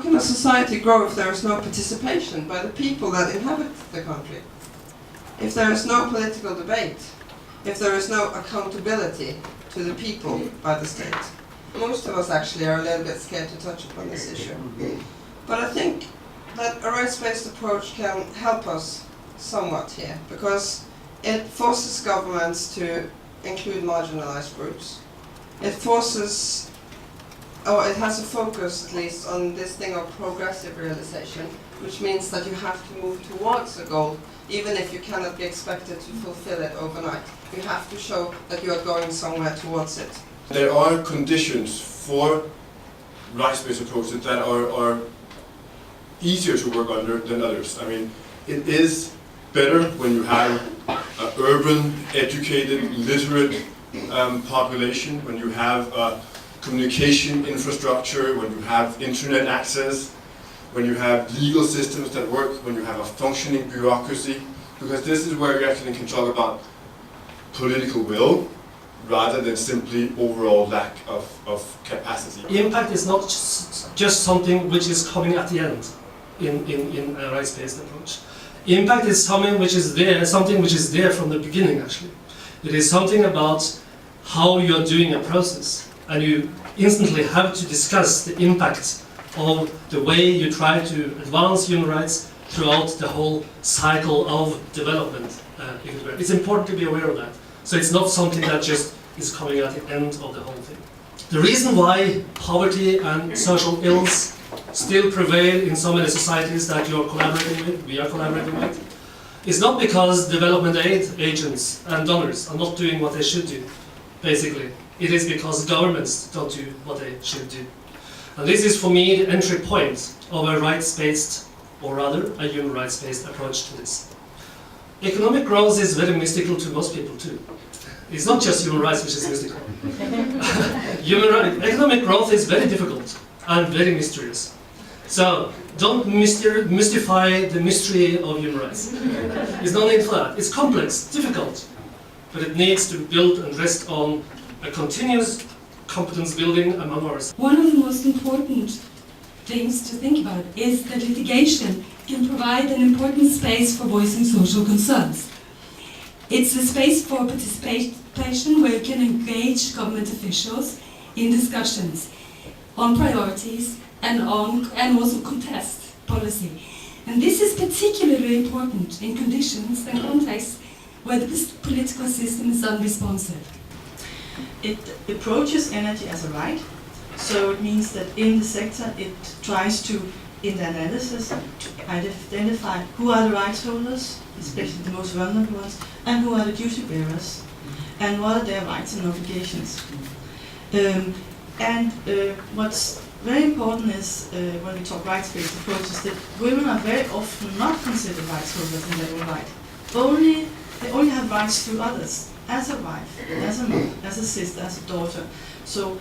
can a society grow if there is no participation by the people that inhabit the country? If there is no political debate, if there is no accountability to the people by the state? Most of us actually are a little bit scared to touch upon this issue. But I think that a rights-based approach can help us somewhat here, because it forces governments to include marginalized groups. It forces, or it has a focus at least on this thing of progressive realization, which means that you have to move towards a goal, even if you cannot be expected to fulfill it overnight. You have to show that you are going somewhere towards it. There are conditions for rights-based approaches that are easier to work under than others. I mean, it is better when you have an urban, educated, literate population, when you have a communication infrastructure, when you have internet access, when you have legal systems that work, when you have a functioning bureaucracy, because this is where you actually can talk about political will rather than simply overall lack of capacity. Impact is not just something which is coming at the end in a rights-based approach. Impact is something which is there from the beginning, actually. It is something about how you are doing a process, and you instantly have to discuss the impact of the way you try to advance human rights throughout the whole cycle of development. It's important to be aware of that. So it's not something that just is coming at the end of the whole thing. The reason why poverty and social ills still prevail in so many societies that you are collaborating with, we are collaborating with, is not because development aid agents and donors are not doing what they should do, basically. It is because governments don't do what they should do. And this is for me the entry point of a rights-based, or rather a human rights-based approach to this. Economic growth is very mystical to most people too. It's not just human rights which is mystical. Economic growth is very difficult and very mysterious. So don't mystify the mystery of human rights. There's no need for that. It's complex, difficult, but it needs to build and rest on a continuous competence building among ours. One of the most important things to think about is that litigation can provide an important space for voicing social concerns. It's a space for participation where you can engage government officials in discussions on priorities and also contest policy. And this is particularly important in conditions and contexts where the political system is unresponsive. It approaches energy as a right, so it means that in the sector it tries to, in the analysis, to identify who are the rights holders, especially the most vulnerable ones, and who are the duty bearers, and what are their rights and obligations. What's very important is, when we talk rights-based approaches, that women are very often not considered rights holders in their own right. They only have rights through others, as a wife, as a mother, as a sister, as a daughter. So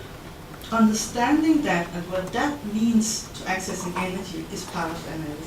understanding that and what that means to accessing energy is part of the analysis.